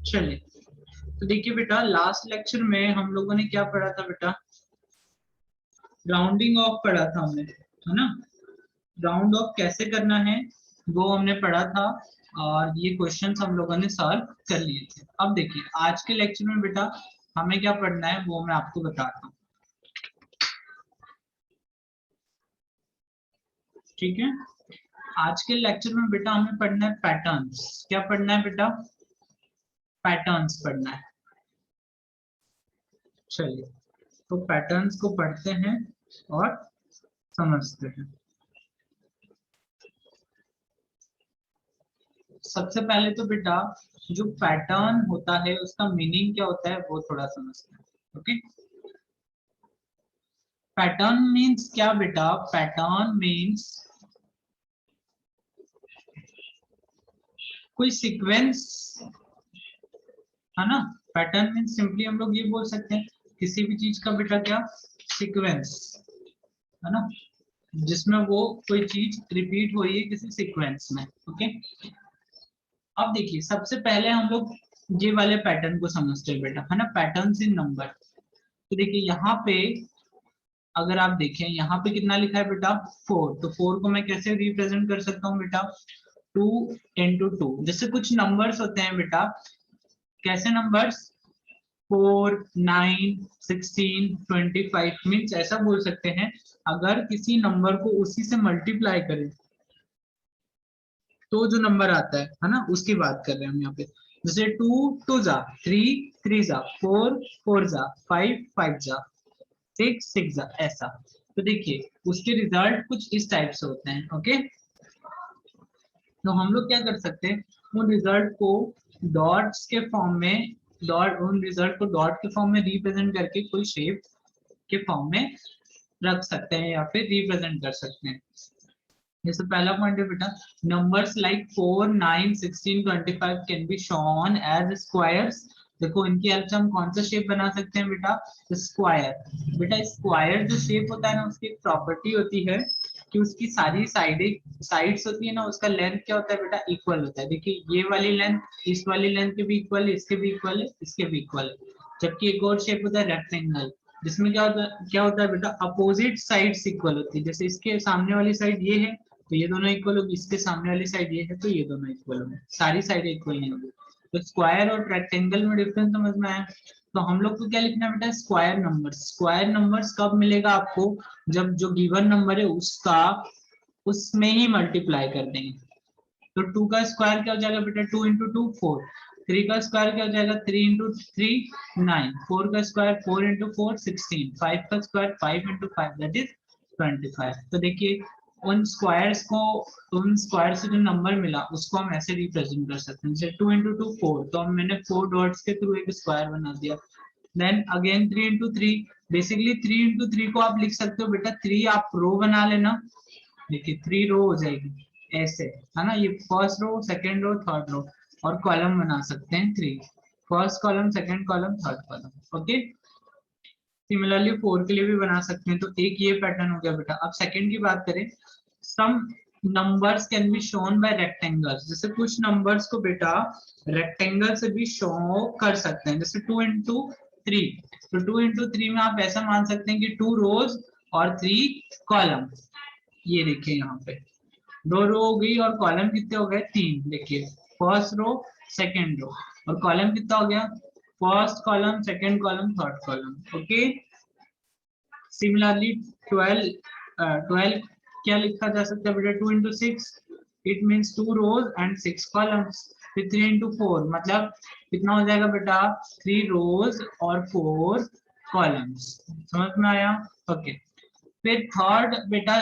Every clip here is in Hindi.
चलिए, तो देखिए बेटा, लास्ट लेक्चर में हम लोगों ने क्या पढ़ा था बेटा? राउंडिंग ऑफ पढ़ा था हमने, है ना? राउंड ऑफ कैसे करना है वो हमने पढ़ा था, और ये क्वेश्चंस हम लोगों ने सॉल्व कर लिए थे। अब देखिए आज के लेक्चर में बेटा हमें क्या पढ़ना है वो मैं आपको बताता हूँ, ठीक है? आज के लेक्चर में बेटा हमें पढ़ना है पैटर्न्स। क्या पढ़ना है बेटा? पैटर्न्स पढ़ना है। चलिए, तो पैटर्न्स को पढ़ते हैं और समझते हैं। सबसे पहले तो बेटा जो पैटर्न होता है उसका मीनिंग क्या होता है वो थोड़ा समझते हैं। ओके, पैटर्न मीन्स क्या बेटा? पैटर्न मीन्स कोई सीक्वेंस, है ना? पैटर्न मीन्स सिंपली हम लोग ये बोल सकते हैं किसी भी चीज का बेटा क्या सीक्वेंस, है ना? जिसमें वो कोई चीज रिपीट हो रही है किसी सीक्वेंस में। ओके, अब देखिए सबसे पहले हम लोग ये वाले पैटर्न को समझते हैं बेटा, है ना? Patterns in number. तो देखिए यहाँ पे अगर आप देखें यहाँ पे कितना लिखा है बेटा? 4। तो 4 को मैं कैसे रिप्रेजेंट कर सकता हूँ बेटा? 2 into 2। जैसे कुछ नंबर्स होते हैं बेटा, कैसे नंबर्स? 4, 9, 16, 25 मीन्स ऐसा बोल सकते हैं अगर किसी नंबर को उसी से मल्टीप्लाई करें तो जो नंबर आता है ना, उसकी बात कर रहे हैं हम यहाँ पे। जैसे 2 2 जा, 3 3 जा, 4 4 जा, 5 5 जा, 6 6 जा, ऐसा। तो देखिए उसके रिजल्ट कुछ इस टाइप से होते हैं। ओके, तो हम लोग क्या कर सकते हैं, उन रिजल्ट को डॉट्स के फॉर्म में, उन रिजल्ट को डॉट के फॉर्म में रिप्रेजेंट करके कोई शेप के फॉर्म में रख सकते हैं या फिर रिप्रेजेंट कर सकते हैं। जैसे पहला पॉइंट है बेटा, numbers like 4 9 16 25 can be shown as squares. देखो इनकी हेल्प से हम कौन सा शेप बना सकते हैं बेटा? स्क्वायर। बेटा स्क्वायर जो शेप होता है ना, उसकी एक प्रॉपर्टी होती है कि उसकी सारी साइड्स होती है ना, उसका लेंथ क्या होता है बेटा? इक्वल होता है। देखिए ये वाली लेंथ इस वाली लेंथ के भी इक्वल है, इसके भी इक्वल है, इसके भी इक्वल है। जबकि एक और शेप होता है रेक्टेंगल, जिसमें क्या होता है बेटा? अपोजिट साइड्स इक्वल होती है। जैसे इसके सामने वाली साइड ये है तो ये दोनों इक्वल होगी, इसके सामने वाली साइड ये है तो ये दोनों इक्वल होंगे, सारी साइड इक्वल नहीं होगी। तो स्क्वायर और रेक्टेंगल में डिफरेंस समझ में आया? तो हम लोग को क्या लिखना है बेटा? Square numbers. स्क्वायर नंबर्स कब मिलेगा आपको? जब जो गिवन नंबर है उसका उसमें ही मल्टीप्लाई कर देंगे। तो 2 का स्क्वायर क्या हो जाएगा बेटा? 2 into 2 4। 3 का स्क्वायर क्या हो जाएगा? 3 into 3 9। 4 का स्क्वायर 4 into 4 16। 5 का स्क्वायर 5 into 5 दैट इज 25। तो देखिए उन स्क्वायर्स को, उन स्क्वायर से जो नंबर मिला उसको हम ऐसे रिप्रेजेंट कर सकते हैं। जैसे 2 into 2 4, तो हम मैंने 4 डॉट्स के थ्रू एक स्क्वायर बना दिया। Then again 3 into 3, basically 3 into 3 को आप लिख सकते हो बेटा 3 आप रो बना लेना। देखिए 3 रो हो जाएगी ऐसे, है ना? ये first row, second row, third row, और कॉलम बना सकते हैं 3। First column, second column, third column. Okay, similarly 4 के लिए भी बना सकते हैं। तो एक ये पैटर्न हो गया बेटा। अब सेकंड की बात करें, some numbers can be shown by rectangles. जैसे कुछ नंबर्स को बेटा रेक्टेंगल से भी शो कर सकते हैं। जैसे 2 into 3, तो 2 into 3 में आप ऐसा मान सकते हैं कि 2 रोज और 3 कॉलम। ये देखिए यहाँ पे 2 रो हो गई और कॉलम कितने हो गए? 3। देखिए फर्स्ट रो, सेकंड रो, और कॉलम कितना हो गया? First column, second column, third column. Okay, similarly 12 क्या लिखा जा सकता है बेटा? 2 into 6, it means 2 rows and 6 columns. फिर 3 into 4 मतलब कितना हो जाएगा बेटा? 3 रोज और 4 कॉलम्स। समझ में आया? ओके, फिर थर्ड बेटा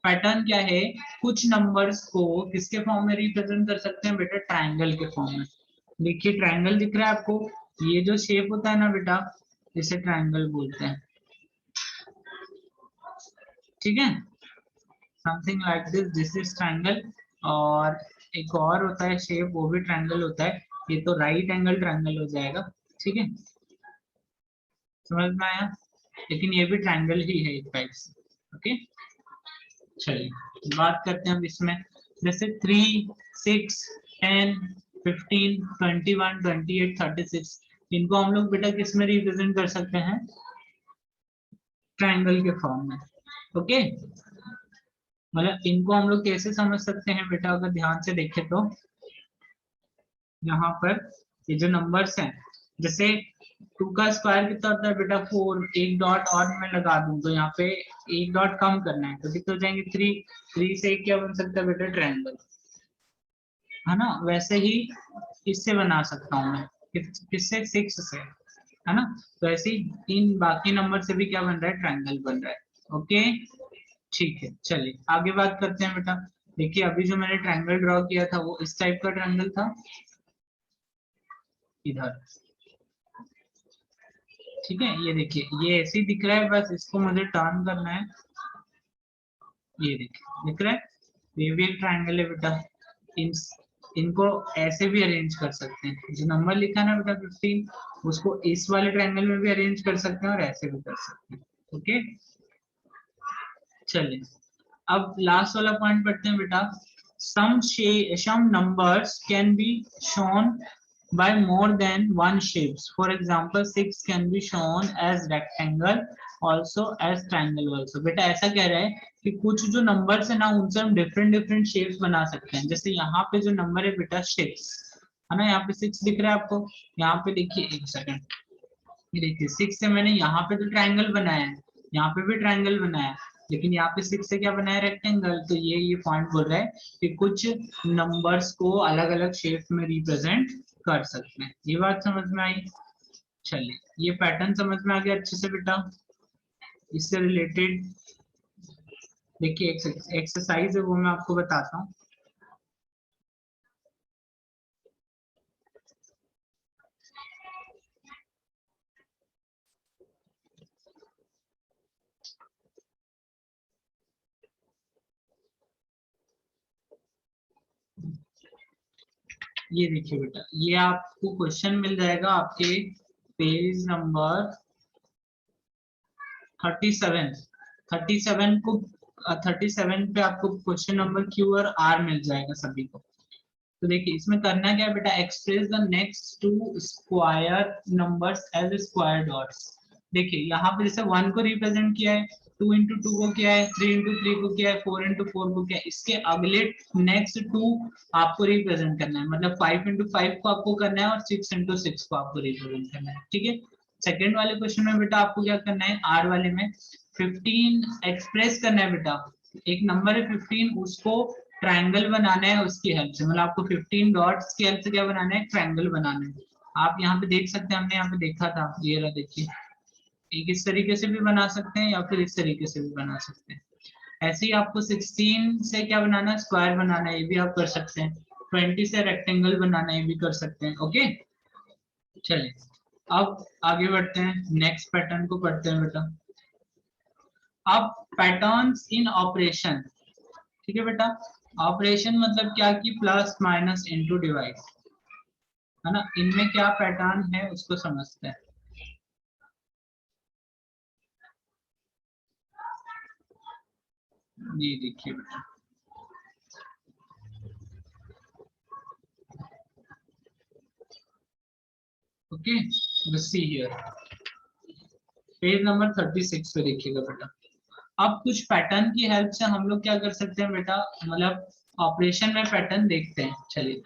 पैटर्न क्या है? कुछ नंबर्स को किसके फॉर्म में रिप्रेजेंट कर सकते हैं बेटा? ट्रायंगल के फॉर्म में। देखिए ट्रायंगल दिख रहा है आपको? ये जो शेप होता है ना बेटा, इसे ट्रायंगल बोलते हैं। ठीक है, something like this is triangle. और एक और होता है शेप, वो भी ट्रायंगल होता है। ये तो राइट एंगल ट्रायंगल हो जाएगा। ठीक है, समझ में आया? लेकिन ये भी ट्रायंगल ही है एक टाइप से। ओके, चलिए बात करते हैं हम इसमें। जैसे 3 6 10 15, 21, 28, 36, इनको हम लोग बेटा किस में रिप्रेजेंट कर सकते हैं? ट्रायंगल के फॉर्म में। ओके, मतलब इनको हम लोग कैसे समझ सकते हैं बेटा, अगर ध्यान से देखें तो यहाँ पर ये जो नंबर्स हैं, जैसे 2 का स्क्वायर कितना होता है बेटा 4, एक डॉट और मैं लगा दूं तो यहाँ पे एक डॉट कम करना है तो कितने हो जाएंगे 3, 3 से क्या बन सकता है बेटा ट्रायंगल, है ना। वैसे ही इससे बना सकता हूँ मैं, किससे 6 से, है ना। तो ऐसे ही तीन बाकी नंबर से भी क्या बन रहा है, ट्रायंगल बन रहा है। ओके, ठीक है, चलिए आगे बात करते हैं बेटा। देखिए अभी जो मैंने ट्रायंगल ड्रॉ किया था वो इस टाइप का ट्रायंगल था इधर, ठीक है। ये देखिए ये ऐसे ही दिख रहा है, बस इसको मुझे टर्न करना है। ये देखिए दिख रहा है, ये भी एक ट्रायंगल है बेटा। इन इनको ऐसे भी अरेंज कर सकते हैं, जो नंबर लिखा है ना बेटा 15, उसको इस वाले ट्रायंगल में भी अरेंज कर सकते हैं और ऐसे भी कर सकते हैं। ओके, चलिए अब लास्ट वाला पॉइंट पढ़ते हैं बेटा। some numbers can be shown by more than one shapes. For example, 6 can be shown as rectangle also as triangle also. बेटा ऐसा कह रहा है कि कुछ जो नंबर्स है ना उनसे हम डिफरेंट डिफरेंट शेप्स बना सकते हैं। जैसे यहाँ पे जो नंबर है बेटा 6, है ना, यहाँ पे 6 दिख रहा है आपको। यहाँ पे देखिए एक सेकंड, ये देखिए 6 से मैंने यहाँ पे तो ट्रायंगल बनाया है, यहाँ पे भी ट्रायंगल बनाया है, लेकिन यहाँ पे 6 से क्या बनाया, रेक्टेंगल। तो ये पॉइंट बोल रहा है कि कुछ नंबर्स को अलग अलग शेप में रिप्रेजेंट कर सकते हैं। ये बात समझ में आई? चलिए ये पैटर्न समझ में आ गया अच्छे से बेटा। इससे रिलेटेड देखिए एक्सरसाइज है वो मैं आपको बताता हूँ। ये देखिए बेटा, ये आपको क्वेश्चन मिल जाएगा आपके पेज नंबर 37, 37 को 37 पे आपको क्वेश्चन नंबर क्यू और आर मिल जाएगा सभी को। तो देखिए इसमें करना क्या है बेटा, express the next two square numbers as square dots. देखिए यहाँ पे जैसे 1 को रिप्रेजेंट किया है, 2 इंटू 2 को किया है, 3 इंटू 3 को किया है, 4 इंटू 4 को किया है, इसके अगले नेक्स्ट 2 आपको रिप्रेजेंट करना है, मतलब 5 इंटू 5 को आपको करना है और 6 इंटू 6 को आपको रिप्रेजेंट करना है, ठीक है। सेकेंड वाले क्वेश्चन में बेटा आपको क्या करना है, आर वाले में 15 एक्सप्रेस करना है बेटा। एक नंबर है 15, उसको ट्रायंगल बनाना है उसकी हेल्प से, मतलब आपको 15 डॉट्स की हेल्प से क्या बनाना है, ट्रायंगल बनाना है। आप यहाँ पे देख सकते हैं, हमने यहाँ पे देखा था, ये रहा देखिए, एक इस तरीके से भी बना सकते हैं या फिर इस तरीके से भी बना सकते हैं। ऐसे ही आपको 16 से क्या बनाना है, स्क्वायर बनाना है, ये भी आप कर सकते हैं। 20 से रेक्टेंगल बनाना है, ये भी कर सकते हैं। ओके, चलिए अब आगे बढ़ते हैं, नेक्स्ट पैटर्न को पढ़ते हैं बेटा। अब पैटर्न्स इन ऑपरेशन, ठीक है बेटा। ऑपरेशन मतलब क्या कि प्लस माइनस इनटू डिवाइड, है ना। इनमें क्या पैटर्न है उसको समझते हैं। ये देखिए बेटा, okay, see here page number 36 पे देखिएगा बेटा। अब कुछ पैटर्न की हेल्प से हम लोग क्या कर सकते हैं बेटा, मतलब ऑपरेशन में पैटर्न देखते हैं। चलिए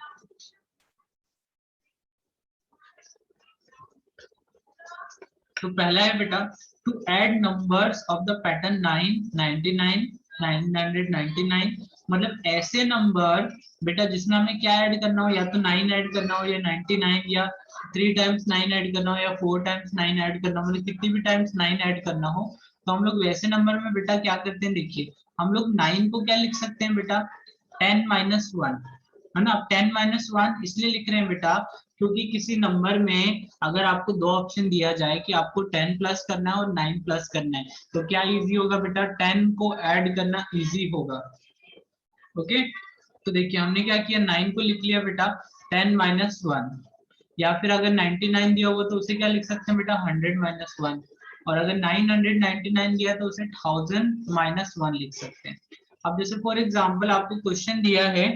तो पहला है बेटा, to add numbers of the pattern 9, 99, 999, मतलब ऐसे नंबर बेटा जिसमें हमें क्या ऐड करना हो, या तो 9 ऐड करना हो या 99, या 3 टाइम्स 9 ऐड करना हो या 4 टाइम्स 9 ऐड करना हो, मतलब कितनी भी टाइम्स 9 ऐड करना हो, तो हम लोग वैसे नंबर में बेटा क्या करते हैं, देखिए हम लोग 9 को क्या लिख सकते हैं बेटा, 10 माइनस 1, है ना। 10 माइनस 1 इसलिए लिख रहे हैं बेटा क्योंकि किसी नंबर में अगर आपको दो ऑप्शन दिया जाए कि आपको 10 प्लस करना है और 9 प्लस करना है, तो क्या इजी होगा बेटा, 10 को ऐड करना इजी होगा। ओके, तो देखिए हमने क्या किया, 9 को लिख लिया बेटा 10 माइनस 1, या फिर अगर 99 दिया होगा तो उसे क्या लिख सकते हैं बेटा, 100 माइनस 1, और अगर 999 दिया तो उसे 1000 माइनस 1 लिख सकते हैं। अब जैसे फॉर एग्जांपल आपको क्वेश्चन दिया है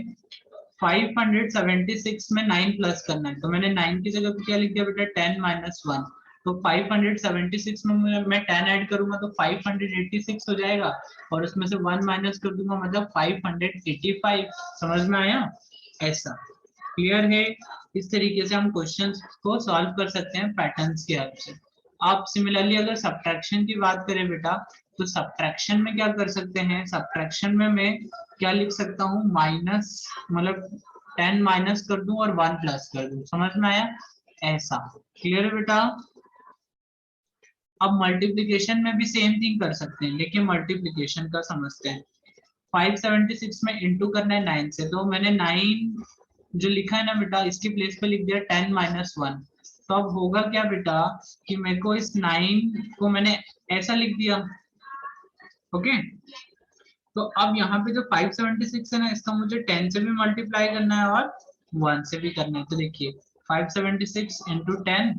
576 में 9 प्लस करना है, तो मैंने 9 की जगह पे क्या लिख दिया बेटा 10 माइनस 1। तो 576 में मैं 10 ऐड करूंगा तो 586 हो जाएगा, और उसमें से 1 माइनस कर दूंगा मतलब 585। समझ में आया? ऐसा क्लियर है? इस तरीके से हम क्वेश्चंस को सॉल्व कर सकते हैं पैटर्न्स की हेल्प से। आप सिमिलरली अगर सब्ट्रैक्शन की बात करें बेटा, तो सब्ट्रैक्शन में क्या कर सकते हैं, सब्ट्रैक्शन में मैं क्या लिख सकता हूँ, माइनस मतलब 10 माइनस कर दूं और 1 प्लस कर दूं। समझ में आया? ऐसा क्लियर है बेटा? अब मल्टीप्लिकेशन में भी सेम थिंग कर सकते हैं, लेकिन मल्टीप्लिकेशन का समझते हैं। 576 में इंटू करना है 9 से, तो मैंने 9 जो लिखा है ना बेटा, इसकी प्लेस पे लिख दिया 10 माइनस 1। तो अब होगा क्या बेटा कि मेरे को इस 9 को मैंने ऐसा लिख दिया। ओके, तो अब यहाँ पे जो 576 है ना, इसका मुझे 10 से भी मल्टीप्लाई करना है और 1 से भी करना है। तो देखिए 576 इंटू 10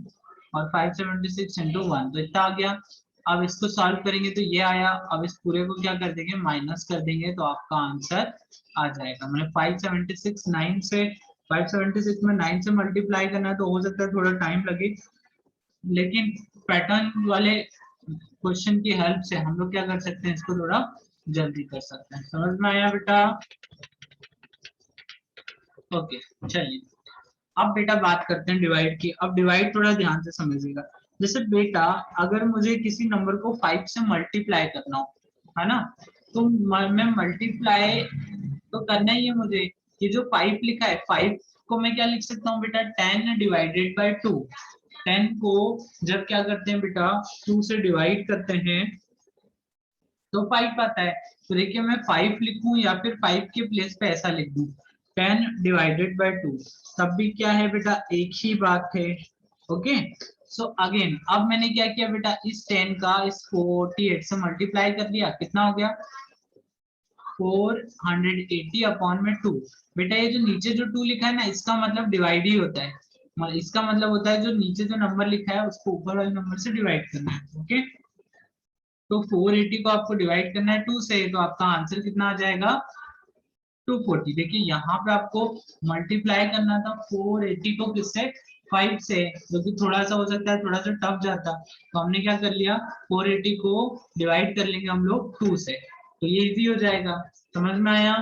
और 576 इंटू 1, तो इतना आ गया। अब इसको सॉल्व करेंगे तो ये आया। अब इस पूरे को क्या कर देंगे, माइनस कर देंगे, तो आपका आंसर आ जाएगा। मैंने 576 9 से 576 में 9 से मल्टीप्लाई करना है, तो हो सकता है थोड़ा टाइम लगे, लेकिन पैटर्न वाले क्वेश्चन की हेल्प से हम लोग क्या कर सकते हैं, इसको थोड़ा जल्दी कर सकते हैं। समझ में आया बेटा? ओके, चलिए अब बेटा बात करते हैं डिवाइड की। अब डिवाइड थोड़ा ध्यान से समझिएगा। जैसे बेटा अगर मुझे किसी नंबर को 5 से मल्टीप्लाई करना हो, है ना, तो मैं मल्टीप्लाई तो करना ही है मुझे। ये जो 5 लिखा है, 5 को मैं क्या लिख सकता हूँ बेटा, 10 डिवाइडेड बाय 2। 10 को जब क्या करते हैं बेटा, 2 से डिवाइड करते हैं तो 5 आता है। तो देखिए मैं 5 लिखूं या फिर 5 के प्लेस पे ऐसा लिख दूं 10 डिवाइडेड बाय 2, तब भी क्या है बेटा, एक ही बात है। ओके, सो अगेन अब मैंने क्या किया बेटा, इस 10 का इस 48 से मल्टीप्लाई कर दिया, कितना हो गया 480 अपॉन में 2। बेटा ये जो नीचे जो 2 लिखा है ना, इसका मतलब डिवाइड ही होता है। इसका मतलब होता है जो नीचे जो नंबर लिखा है उसको ऊपर वाले नंबर से डिवाइड करना है। ओके, तो 480 को आपको डिवाइड करना है 2 से, तो आपका आंसर कितना आ जाएगा 240। देखिए यहाँ पे आपको मल्टीप्लाई करना था 480 को किससे, 5 से, जो कि थोड़ा सा हो सकता है थोड़ा सा टफ जाता, तो हमने क्या कर लिया 480 को डिवाइड कर लेंगे हम लोग 2 से, तो ये इजी हो जाएगा। समझ में आया?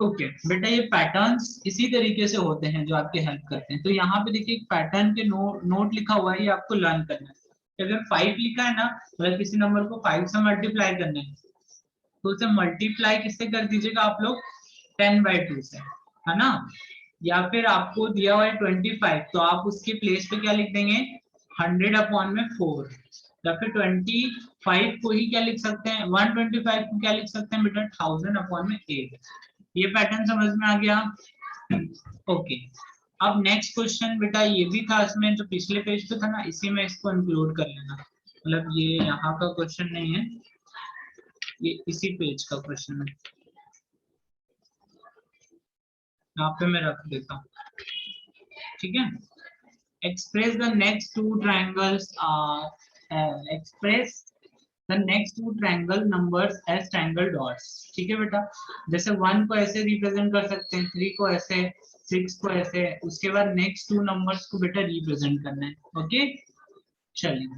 ओके बेटा, ये पैटर्न्स इसी तरीके से होते हैं जो आपके हेल्प करते हैं। तो यहाँ पे देखिए पैटर्न के नोट लिखा हुआ है, ये आपको लर्न करना है। अगर 5 लिखा है ना, मतलब किसी नंबर को 5 से मल्टीप्लाई करना है, तो उसे मल्टीप्लाई किससे कर दीजिएगा आप लोग, 10/2 से, है ना। या फिर आपको दिया हुआ है 25, तो आप उसके प्लेस पे क्या लिख देंगे 100 अपॉन में 4, या फिर 25 को ही क्या लिख सकते हैं, 125 को क्या लिख सकते हैं बेटा 1000 अपॉन में 8। ये पैटर्न समझ में आ गया? ओके, अब नेक्स्ट क्वेश्चन बेटा ये भी था इसमें, जो पिछले पेज पे था ना, इसी में इसको इंक्लूड कर लेना। मतलब ये यहाँ का क्वेश्चन नहीं है, ये इसी पेज का क्वेश्चन है, यहाँ पे मैं रख देता हूँ। ठीक है, express the next two triangles express the next two triangle numbers as triangle dots. ठीक है बेटा, जैसे 1 को ऐसे रिप्रेजेंट कर सकते हैं, 3 को ऐसे, 6 को ऐसे, उसके बाद नेक्स्ट टू नंबर्स को बेटा रिप्रेजेंट करना है। ओके, चलिए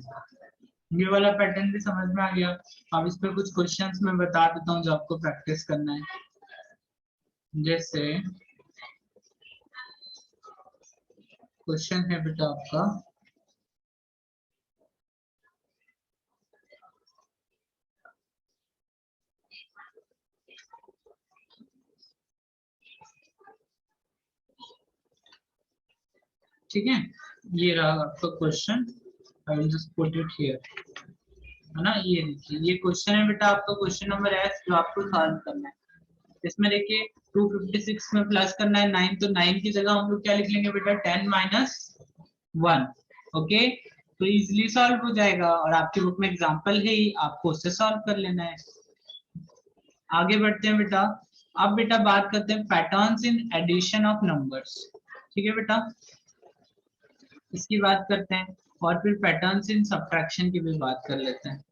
ये वाला पैटर्न भी समझ में आ गया। अब इस पे कुछ क्वेश्चंस मैं बता देता हूँ जो आपको प्रैक्टिस करना है। जैसे क्वेश्चन है बेटा आपका, ठीक है, ये रहा आपका question, I will just put it here, है ना। ये देखिए ये क्वेश्चन है बेटा आपका, क्वेश्चन नंबर एस, जो आपको सॉल्व करना है। इसमें देखिए 256 में प्लस करना है 9, तो 9 की जगह हम लोग क्या लिख लेंगे बेटा 10 माइनस 1। ओके, तो इजीली सॉल्व हो जाएगा, और आपकी बुक में एग्जांपल है ही, आपको उससे सॉल्व कर लेना है। आगे बढ़ते हैं बेटा। अब बेटा बात करते हैं patterns in addition of numbers. ठीक है बेटा, इसकी बात करते हैं, और फिर पैटर्न्स इन सब्ट्रैक्शन की भी बात कर लेते हैं।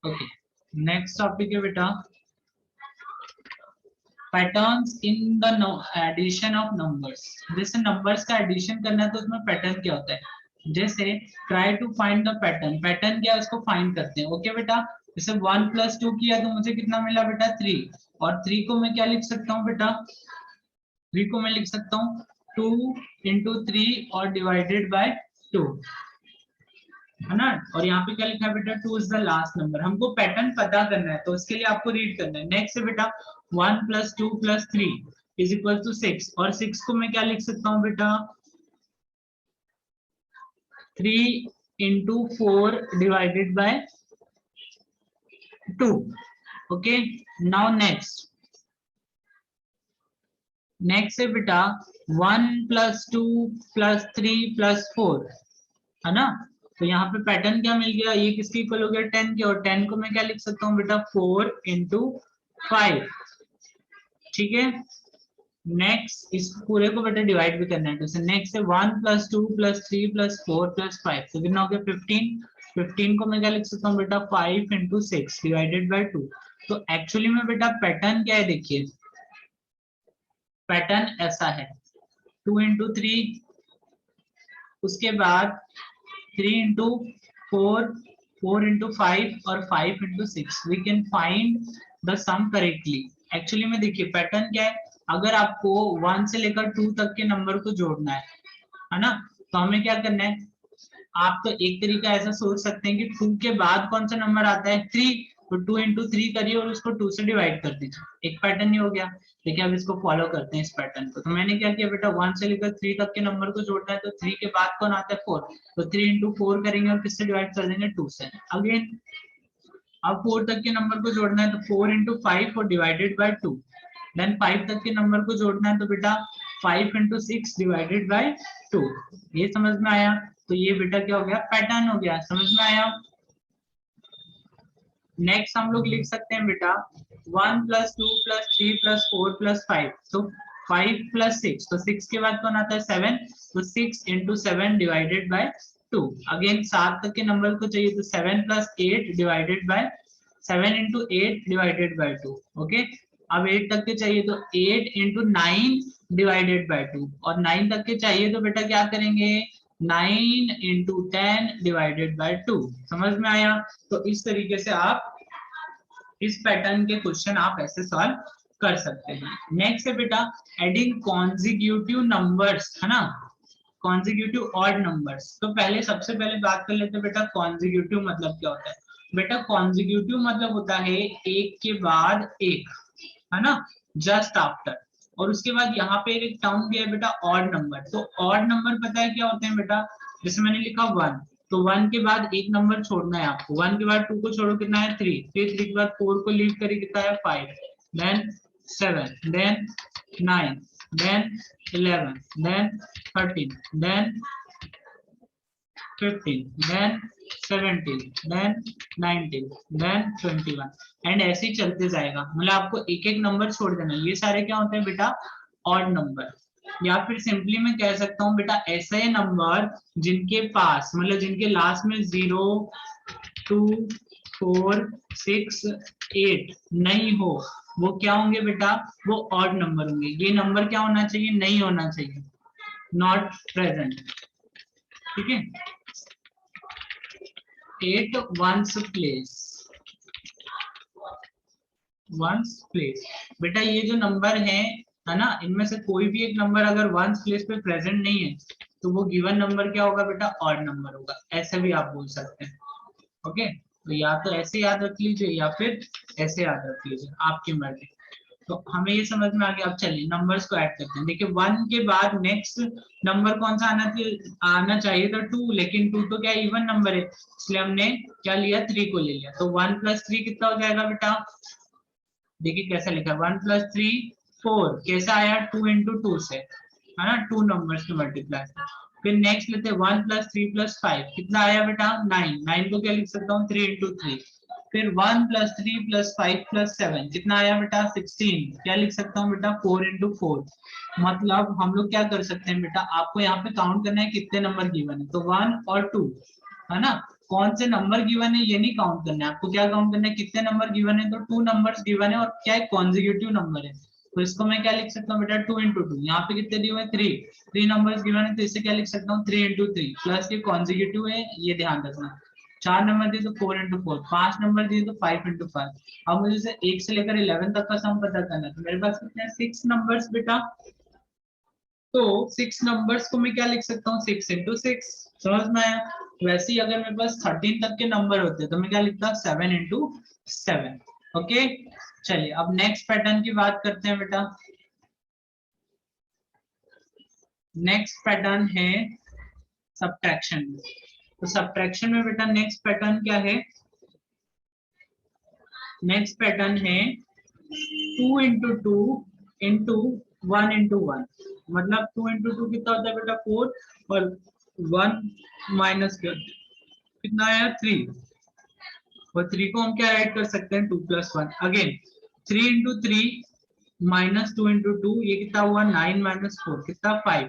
ओके, नेक्स्ट टॉपिक है बेटा patterns in the addition of numbers. जैसे नंबर्स का एडिशन करना है तो उसमें पैटर्न क्या होता है, जैसे try to find the pattern, pattern क्या है उसको फाइंड करते हैं। ओके बेटा, जैसे 1 + 2 किया तो मुझे कितना मिला बेटा 3, और 3 को मैं क्या लिख सकता हूँ बेटा, 3 को मैं लिख सकता हूँ 2 × 3 और डिवाइडेड बाय 2, है ना। और यहाँ पे क्या लिखा है बेटा 2 इज द लास्ट नंबर। हमको पैटर्न पता करना है तो उसके लिए आपको रीड करना है। नेक्स्ट है बेटा 1 + 2 + 3 = 6, और 6 को मैं क्या लिख सकता हूँ बेटा 3 × 4 divided by 2। Okay, now next है बेटा 1 + 2 + 3 + 4, है ना। तो यहाँ पे पैटर्न क्या मिल गया, ये किसके इक्वल हो गया 10 के, और 10 को मैं क्या लिख सकता हूँ बेटा 4 × 5, ठीक है। नेक्स्ट इस पूरे को बेटा डिवाइड भी करना है, तो नेक्स्ट है 1 + 2 + 3 + 4 + 5, तो कितना हो गया 15। 15 को मैं क्या लिख सकता हूँ बेटा 5 × 6 डिवाइडेड बाय 2। तो एक्चुअली में बेटा पैटर्न क्या है, देखिए पैटर्न ऐसा है 2 × 3, उसके बाद 3 × 4, 4 × 5 और 5 × 6। We can find the sum correctly. Actually में देखिए पैटर्न क्या है, अगर आपको 1 से लेकर 2 तक के नंबर को जोड़ना है ना, तो हमें क्या करना है, आप तो एक तरीका ऐसा सोच सकते हैं कि 2 के बाद कौन सा नंबर आता है 3, तो 2 × 3 करिए और उसको 2 से डिवाइड कर दीजिए, एक पैटर्न ही हो गया। देखिए अब इसको फॉलो करते हैं इस पैटर्न को। तो मैंने क्या किया बेटा 1 से लेकर 3 तक के नंबर को जोड़ना है, तो 3 के बाद कौन आता है 4, तो 3 × 4 करेंगे और किससे डिवाइड कर देंगे 2 से। अगेन अब 4 तक के नंबर को जोड़ना है तो 4 × 5 और डिवाइडेड बाय 2। देन 5 तक के नंबर को जोड़ना है तो बेटा 5 × 6 डिवाइडेड बाय 2। ये समझ में आया, तो ये बेटा क्या हो गया पैटर्न हो गया, समझ में आया। नेक्स्ट हम लोग लिख सकते हैं बेटा 1 + 2 + 3 + 4 + 5, तो 5 + 6, तो 6 के बाद कौन आता है 7, तो 6 × 7 डिवाइडेड बाय 2। अगेन 7 तक के नंबर को चाहिए तो 7 + 8 divided by 7 × 8 divided by 2। Okay, अब 8 तक के चाहिए तो 8 × 9 डिवाइडेड बाय 2, और 9 तक के चाहिए तो बेटा क्या करेंगे 9 × 10 डिवाइडेड बाय 2। समझ में आया। तो इस तरीके से आप इस पैटर्न के क्वेश्चन आप ऐसे सॉल्व कर सकते हैं। नेक्स्ट है बेटा एडिंग कॉन्जिक्यूटिव नंबर्स, है ना, कॉन्जिक्यूटिव ऑड नंबर्स। तो पहले सबसे पहले बात कर लेते हैं बेटा कॉन्जिक्यूटिव मतलब क्या होता है। बेटा कॉन्जिक्यूटिव मतलब होता है एक के बाद एक, है ना, जस्ट आफ्टर। और उसके बाद यहाँ पे एक टर्म भी है बेटा ऑड नंबर। तो ऑड नंबर पता है क्या होते हैं बेटा, जैसे मैंने लिखा 1, तो 1 के बाद एक नंबर छोड़ना है आपको, 1 के बाद 2 को छोड़ो कितना है 3, फिर 3 के बाद 4 को लीव करिए कितना है 5, then 7, then 9, then 11, then 13, then 15, then 17, then 19, then 21, and ऐसे ही चलते जाएगा। मतलब आपको एक एक नंबर छोड़ देना। ये सारे क्या होते हैं बेटा ऑड नंबर, या फिर सिंपली मैं कह सकता हूँ बेटा ऐसे नंबर जिनके पास मतलब जिनके लास्ट में 0, 2, 4, 6, 8 नहीं हो, वो क्या होंगे बेटा वो ऑड नंबर होंगे। ये नंबर क्या होना चाहिए नहीं होना चाहिए, नॉट प्रेजेंट, ठीक है। 8 वंस प्लेस, बेटा ये जो नंबर है ना, इनमें से कोई भी एक नंबर अगर वंस प्लेस पे प्रेजेंट नहीं है तो वो गिवन नंबर क्या होगा बेटा ऑड नंबर होगा, ऐसे भी आप बोल सकते हैं। ओके, तो या तो ऐसे याद रख लीजिए या फिर ऐसे याद रख लीजिए, आपकी मर्जी। तो हमें ये समझ में आ गया। अब चलिए नंबर्स को ऐड करते हैं। देखिए 1 के बाद नेक्स्ट नंबर कौन सा आना चाहिए था 2, लेकिन 2 तो क्या इवन नंबर है, इसलिए हमने क्या लिया 3 को ले लिया। तो 1 + 3 कितना हो जाएगा बेटा, देखिए कैसा लिखा 1 + 3 4, कैसा आया 2 × 2 से, है ना, 2 नंबर्स के मल्टीप्लाई। फिर नेक्स्ट लेते हैं 1 + 3 + 5, कितना आया बेटा 9, 9 को क्या लिख सकता हूँ 3 × 3। फिर 1 + 3 + 5 + 7, कितना आया बेटा 16, क्या लिख सकता हूँ बेटा 4 × 4। मतलब हम लोग क्या कर सकते हैं बेटा, आपको यहाँ पे काउंट करना है कितने नंबर गिवन है, तो 1 और 2, है ना, कौन से नंबर गिवन है ये नहीं काउंट करना है आपको, क्या काउंट करना है कितने नंबर गिवन है, तो 2 नंबर्स गिवन है और क्या है कॉन्जिक्यूटिव नंबर है, तो इसको मैं क्या लिख सकता हूँ बेटा 2 into 2, यहाँ पे कितने दिए हुए हैं 3 नंबर्स गिवन है, तो इसे क्या लिख सकता हूँ 3 into 3 प्लस ये कॉन्जिक्यूटिव है ये ध्यान रखना, 4 नंबर दिए तो 4 into 4, 5 नंबर दिए तो 5 into 5। अब मुझे से 1 से लेकर 11 तक का सम पता करना है, तो मेरे पास कितने 6 नंबर्स बेटा, तो 6 नंबर्स को मैं क्या लिख सकता हूँ 6 into 6, समझ में आया। वैसे ही अगर मेरे पास 13 तक के नंबर होते तो मैं क्या लिखता 7 into 7। ओके चलिए अब नेक्स्ट पैटर्न की बात करते हैं बेटा। नेक्स्ट पैटर्न है सब्ट्रैक्शन। तो सब्ट्रैक्शन में बेटा नेक्स्ट पैटर्न क्या है, नेक्स्ट पैटर्न है 2 into 2 into 1 into 1, मतलब 2 into 2 कितना होता है बेटा 4 और 1 माइनस कितना है 3, और 3 को हम क्या राइट कर सकते हैं 2 plus 1, again 3 into 3 minus 2 into 2 ये कितना हुआ 9 minus 4 कितना 5,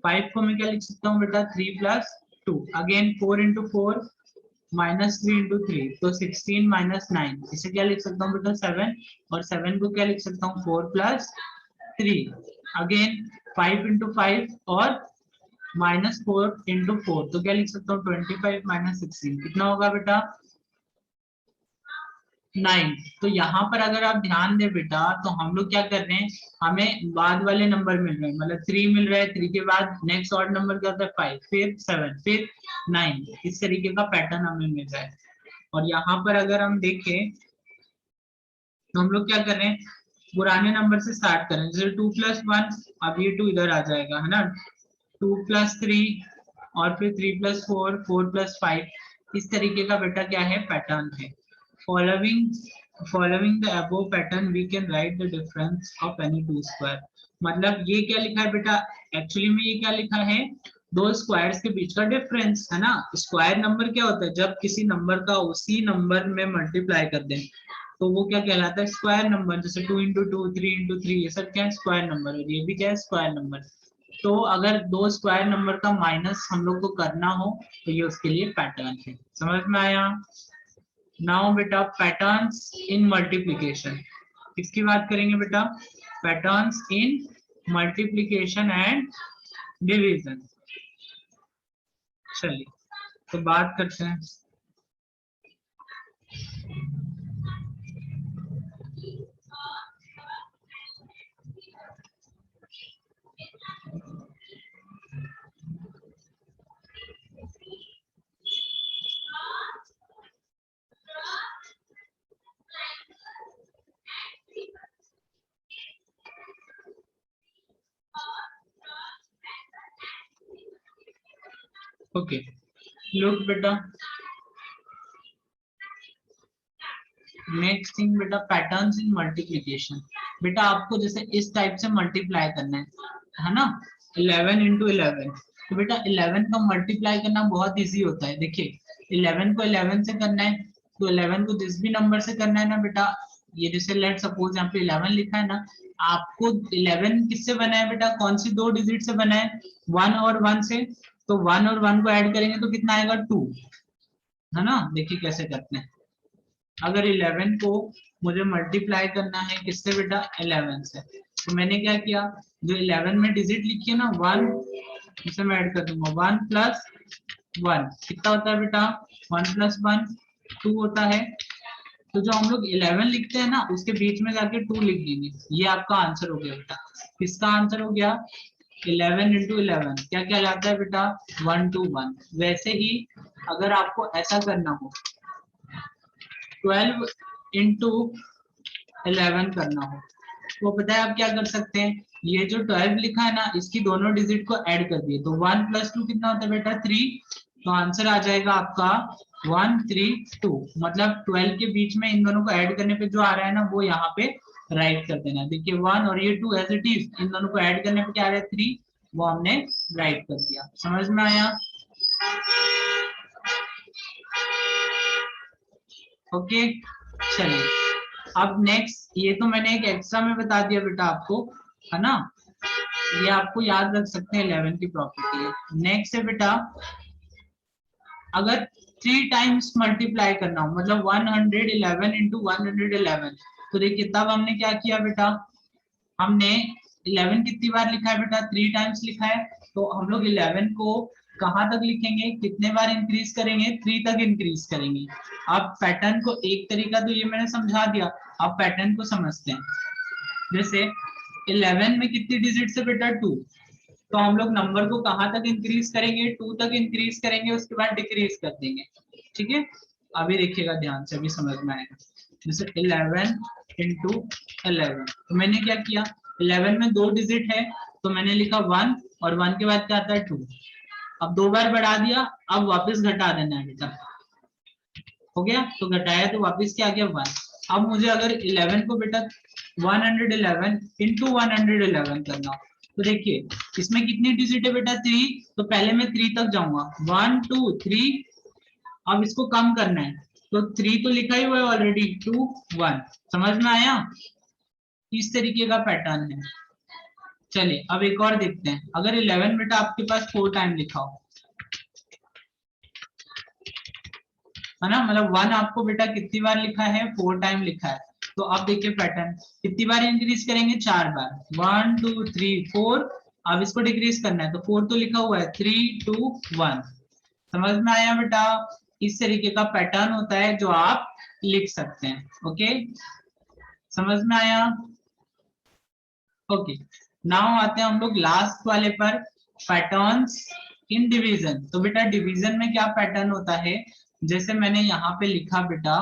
5 को मैं क्या लिख सकता हूँ बेटा 3 plus 2, again 4 into 4 minus 3 into 3 तो 16 minus 9, इसे क्या लिख सकता हूँ बेटा 7, और 7 को क्या लिख सकता हूँ 4 plus 3, अगेन 5 into 5 और माइनस 4 into 4 तो क्या लिख सकता हूँ 25 minus 16 कितना होगा बेटा 9। तो यहाँ पर अगर आप ध्यान दें बेटा तो हम लोग क्या कर रहे हैं, हमें बाद वाले नंबर मिल रहे हैं, मतलब 3 मिल रहा है, 3 के बाद नेक्स्ट ऑड नंबर क्या होता है 5, फिर 7, फिर 9, इस तरीके का पैटर्न हमें मिल रहा है। और यहाँ पर अगर हम देखें तो हम लोग क्या कर रहे हैं पुराने नंबर से स्टार्ट कर रहे हैं, जैसे 2 plus 1, अब ये 2 इधर आ जाएगा है ना, 2 plus 3 और फिर 3 plus 4, 4 plus 5, इस तरीके का बेटा क्या है पैटर्न है। Following the above pattern we can write the difference of any two square, मतलब ये क्या लिखा है बेटा, एक्चुअली में ये क्या लिखा है दो स्क्वायर्स के बीच का डिफरेंस है ना। स्क्वायर नंबर क्या होता है, जब किसी नंबर का उसी नंबर में मल्टीप्लाई कर दें तो वो क्या कहलाता है स्क्वायर नंबर, जैसे 2 into 2, 3 into 3 ये सब क्या है स्क्वायर नंबर, और ये भी क्या है स्क्वायर नंबर। तो अगर दो स्क्वायर नंबर का माइनस हम लोग को करना हो तो ये उसके लिए पैटर्न है, समझ में आया। नाउ बेटा पैटर्न्स इन मल्टीप्लिकेशन, किसकी बात करेंगे बेटा, patterns in multiplication and division. चलिए तो बात करते हैं। ओके लुक बेटा, नेक्स्ट थिंग बेटा पैटर्न्स इन मल्टीप्लिकेशन। बेटा आपको जैसे इस टाइप से मल्टीप्लाई करना है ना, 11 into 11, तो बेटा 11 का मल्टीप्लाई करना बहुत इजी होता है। देखिए 11 को 11 से करना है तो 11 को जिस भी नंबर से करना है ना बेटा, ये जैसे लेट सपोज यहाँ पे 11 लिखा है ना, आपको 11 किससे बना है बेटा, कौन सी दो डिजिट से बना है 1 और 1 से, तो 1 और 1 को ऐड करेंगे तो कितना आएगा 2 है ना। देखिए कैसे करते हैं, अगर 11 को मुझे मल्टीप्लाई करना है किससे बेटा 11 से, तो मैंने क्या किया जो 11 में डिजिट लिखी है ना 1, इसे मैं ऐड कर दूंगा 1 plus 1 कितना होता है बेटा 1 plus 1 2 होता है। तो जो हम लोग 11 लिखते हैं ना उसके बीच में जाके 2 लिख देंगे, ये आपका आंसर हो गया बेटा। किसका आंसर हो गया 11 into 11 क्या कहलाता है बेटा 1 to 1। वैसे ही अगर आपको ऐसा करना हो 12 into 11 करना हो तो पता है आप क्या कर सकते हैं, ये जो 12 लिखा है ना इसकी दोनों डिजिट को ऐड कर दिए तो 1 plus 2 कितना होता है बेटा 3, तो आंसर आ जाएगा आपका 132, मतलब 12 के बीच में इन दोनों को ऐड करने पे जो आ रहा है ना वो यहाँ पे राइट कर देना। देखिए 1 और ये 2 एज इट इज, इन दोनों को ऐड करने पे क्या आ रहा है 3, वो हमने राइट कर दिया। समझ में आया। ओके चलिए अब नेक्स्ट, ये तो मैंने एक एक्स्ट्रा में बता दिया बेटा आपको है ना, ये आपको याद रख सकते हैं 11 की प्रॉपर्टी है। नेक्स्ट है बेटा अगर 3 टाइम्स मल्टीप्लाई करना हो, मतलब 111 इंटू 111। तो देखिए तब हमने क्या किया बेटा, हमने 11 कितनी बार लिखा है बेटा, 3 टाइम्स लिखा है। तो हम लोग 11 को कहां तक लिखेंगे, कितने बार इंक्रीज करेंगे, 3 तक इंक्रीज करेंगे। अब पैटर्न को, एक तरीका तो ये मैंने समझा दिया, अब पैटर्न को समझते हैं। जैसे 11 में कितनी डिजिट से बेटा 2, तो हम लोग नंबर को कहां तक इंक्रीज करेंगे, 2 तक इंक्रीज करेंगे, उसके बाद डिक्रीज कर देंगे। ठीक है, अभी देखिएगा ध्यान से, अभी समझ में आएगा। जैसे 11 इंटू 11, तो मैंने क्या किया, 11 में 2 डिजिट है, तो मैंने लिखा 1, और 1 के बाद क्या आता है 2। अब 2 बार बढ़ा दिया, अब वापस घटा देना है बेटा, हो गया। तो घटाया तो वापस क्या आ गया 1। अब मुझे अगर 11 को बेटा 111 इंटू 111 करना, तो देखिए इसमें कितनी डिजिट है बेटा 3, तो पहले मैं 3 तक जाऊंगा, 1 2 3। अब इसको कम करना है, तो 3 तो लिखा ही हुआ है ऑलरेडी, 2 1। समझ में आया, इस तरीके का पैटर्न है। चलिए अब एक और देखते हैं, अगर 11 बेटा आपके पास 4 टाइम लिखा हो, है ना, मतलब 1 आपको बेटा कितनी बार लिखा है, 4 टाइम लिखा है। तो अब देखिए पैटर्न, कितनी बार इंक्रीज करेंगे, 4 बार, 1 2 3 4। अब इसको डिक्रीज करना है, तो 4 तो लिखा हुआ है, 3 2 1। समझ में आया बेटा, इस तरीके का पैटर्न होता है जो आप लिख सकते हैं। ओके, समझ में आया। ओके, नाउ आते हैं हम लोग लास्ट वाले पर, पैटर्न्स इन डिवीजन। तो बेटा डिवीजन में क्या पैटर्न होता है, जैसे मैंने यहाँ पे लिखा बेटा,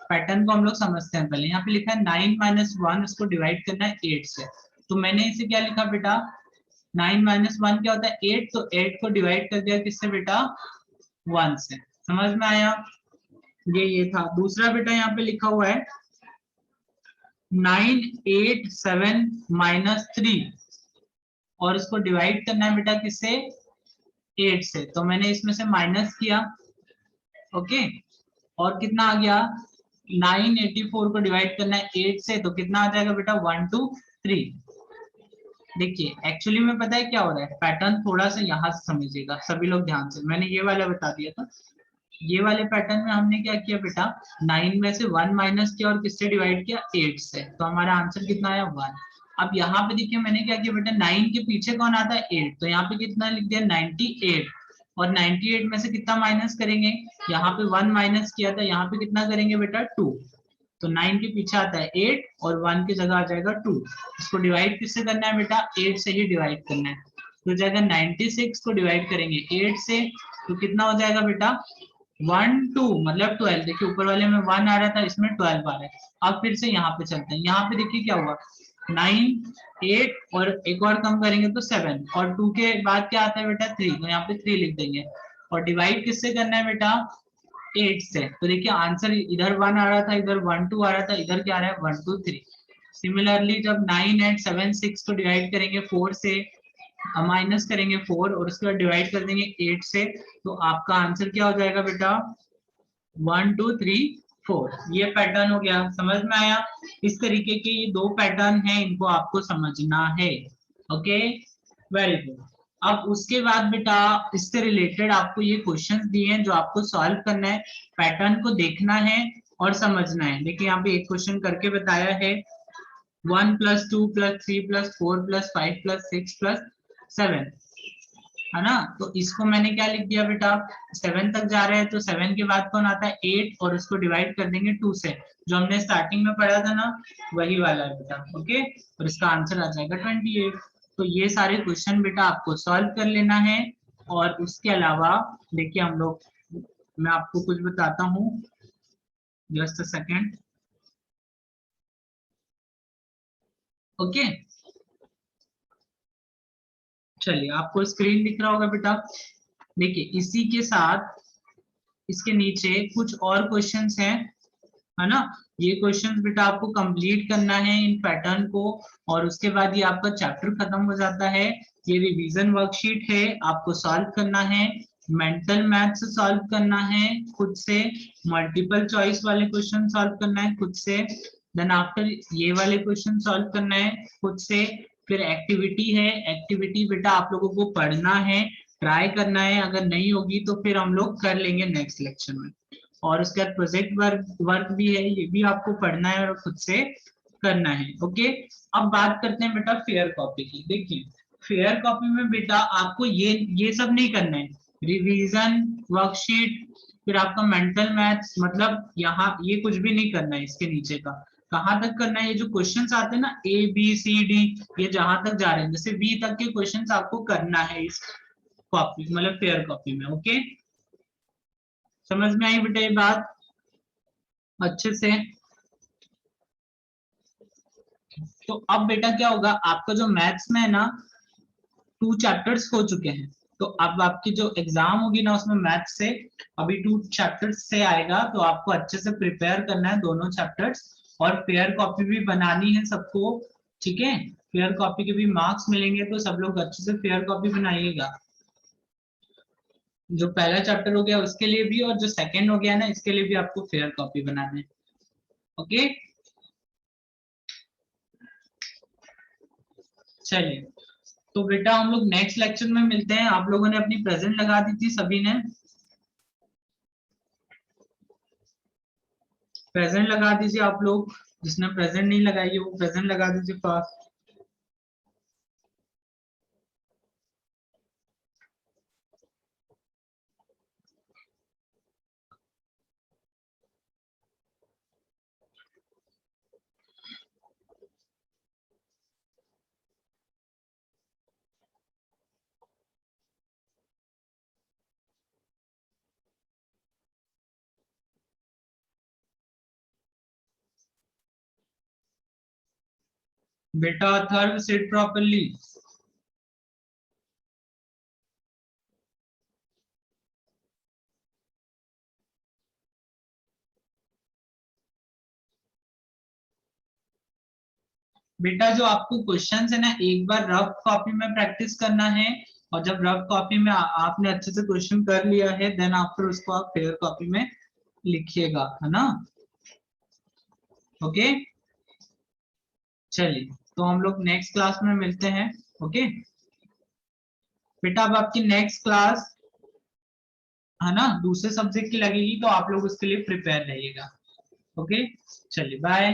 पैटर्न को हम लोग समझते हैं पहले। यहाँ पे लिखा है 9 माइनस 1, इसको डिवाइड करना है 8 से। तो मैंने इसे क्या लिखा बेटा, 9 माइनस 1 क्या होता है 8, तो 8 को डिवाइड कर दिया किससे बेटा, 1 से। समझ में आया, ये था। दूसरा बेटा यहाँ पे लिखा हुआ है 9 8 7 माइनस 3, और इसको डिवाइड करना है बेटा किससे, 8 से। तो मैंने इसमें से माइनस किया, ओके, और कितना आ गया, 984 को डिवाइड करना है 8 से, तो कितना आ जाएगा बेटा 1 2 3। देखिए एक्चुअली में पता है क्या हो रहा है, पैटर्न थोड़ा सा यहाँ से समझिएगा सभी लोग ध्यान से, मैंने ये वाला बता दिया था। ये वाले पैटर्न में हमने क्या किया बेटा, 9 में से 1 माइनस किया और किससे डिवाइड किया, 8 से। तो हमारा आंसर कितना आया 1। अब यहाँ पे देखिए मैंने क्या किया बेटा, 9 के पीछे कौन आता है 8, तो यहाँ पे कितना लिख दिया 98, और 98 में से कितना माइनस करेंगे, यहाँ पे 1 माइनस किया था, यहाँ पे कितना करेंगे बेटा 2। तो 9 के पीछे आता है 8 और 1 की जगह आ जाएगा 2। इसको डिवाइड किससे करना है बेटा, 8 से ही डिवाइड करना है। तो जाएगा 96 को डिवाइड करेंगे 8 से, तो कितना हो जाएगा बेटा 1 2, मतलब 12। देखिए ऊपर वाले में 1 आ रहा था, इसमें 12 आ रहा है। अब फिर से यहाँ पे चलते हैं, यहाँ पे देखिए क्या हुआ, 9 8 और एक और कम करेंगे तो 7, और 2 के बाद क्या आता है बेटा 3, तो यहाँ पे 3 लिख देंगे। और डिवाइड किससे करना है बेटा, 8 से। तो देखिए आंसर इधर 1 आ रहा था, इधर 1 2 आ रहा था, इधर क्या आ रहा है 1 2 3। सिमिलरली जब 9 8 7 6 को डिवाइड करेंगे 4 से, माइनस करेंगे 4 और उसके बाद डिवाइड कर देंगे 8 से, तो आपका आंसर क्या हो जाएगा बेटा 1 2 3 4। ये पैटर्न हो गया, समझ में आया। इस तरीके के ये 2 पैटर्न हैं, इनको आपको समझना है। Okay, very good. अब उसके बाद बेटा इससे रिलेटेड आपको ये क्वेश्चंस दिए हैं जो आपको सॉल्व करना है, पैटर्न को देखना है और समझना है। देखिए यहाँ पे एक क्वेश्चन करके बताया है, 1 + 2 + 3 + 4 + 5 + 6 + 7, है ना। तो इसको मैंने क्या लिख दिया बेटा, 7 तक जा रहे हैं तो 7 के बाद कौन आता है 8, और उसको डिवाइड कर देंगे 2 से, जो हमने स्टार्टिंग में पढ़ा था ना, वही वाला है बेटा। ओके, और इसका आंसर आ जाएगा 28। तो ये सारे क्वेश्चन बेटा आपको सॉल्व कर लेना है। और उसके अलावा देखिए हम लोग, मैं आपको कुछ बताता हूँ, जस्ट अ सेकेंड। ओके, चलिए आपको स्क्रीन दिख रहा होगा बेटा। देखिए इसी के साथ इसके नीचे कुछ और क्वेश्चंस हैं, है ना। ये क्वेश्चंस बेटा आपको कंप्लीट करना है इन पैटर्न को, और उसके बाद ये आपका चैप्टर खत्म हो जाता है। ये रिवीजन वर्कशीट है, आपको सॉल्व करना है, मेंटल मैथ्स सॉल्व करना है खुद से, मल्टीपल चॉइस वाले क्वेश्चन सॉल्व करना है खुद से, देन आफ्टर ये वाले क्वेश्चन सॉल्व करना है खुद से। फिर एक्टिविटी है, एक्टिविटी बेटा आप लोगों को पढ़ना है, ट्राई करना है, अगर नहीं होगी तो फिर हम लोग कर लेंगे नेक्स्ट लेक्चर में। और उसके बाद प्रोजेक्ट वर्क भी है, ये भी आपको पढ़ना है और खुद से करना है। ओके, अब बात करते हैं बेटा फेयर कॉपी की। देखिए फेयर कॉपी में बेटा आपको ये सब नहीं करना है, रिवीजन, वर्कशीट, फिर आपका मेंटल मैथ्स, मतलब यहाँ ये कुछ भी नहीं करना है। इसके नीचे का कहाँ तक करना है, ये जो क्वेश्चंस आते हैं ना ABCD, ये जहां तक जा रहे हैं जैसे B तक के क्वेश्चंस आपको करना है इस कॉपी मतलब फेयर कॉपी में। ओके, समझ में आई बेटा ये बात अच्छे से? तो अब बेटा क्या होगा, आपका जो मैथ्स में है ना 2 चैप्टर्स हो चुके हैं, तो अब आपकी जो एग्जाम होगी ना उसमें मैथ्स से अभी 2 चैप्टर्स से आएगा, तो आपको अच्छे से प्रिपेयर करना है दोनों चैप्टर्स, और फेयर कॉपी भी बनानी है सबको। ठीक है, फेयर कॉपी के भी मार्क्स मिलेंगे, तो सब लोग अच्छे से फेयर कॉपी बनाइएगा। जो पहला चैप्टर हो गया उसके लिए भी, और जो सेकंड हो गया ना इसके लिए भी आपको फेयर कॉपी बनाना है। ओके, चलिए तो बेटा हम लोग नेक्स्ट लेक्चर में मिलते हैं। आप लोगों ने अपनी प्रेजेंट लगा दी थी सभी ने? प्रेजेंट लगा दीजिए आप लोग, जिसने प्रेजेंट नहीं लगाई है वो प्रेजेंट लगा दीजिए फास्ट। बेटा अथर्व सिट प्रॉपर्ली। बेटा जो आपको क्वेश्चंस है ना एक बार रफ कॉपी में प्रैक्टिस करना है, और जब रफ कॉपी में आपने अच्छे से क्वेश्चन कर लिया है देन आफ्टर उसको आप फेयर कॉपी में लिखिएगा, है ना? ओके, चलिए तो हम लोग नेक्स्ट क्लास में मिलते हैं। ओके बेटा, अब आपकी नेक्स्ट क्लास है ना दूसरे सब्जेक्ट की लगेगी, तो आप लोग उसके लिए प्रिपेयर रहिएगा। ओके, चलिए बाय।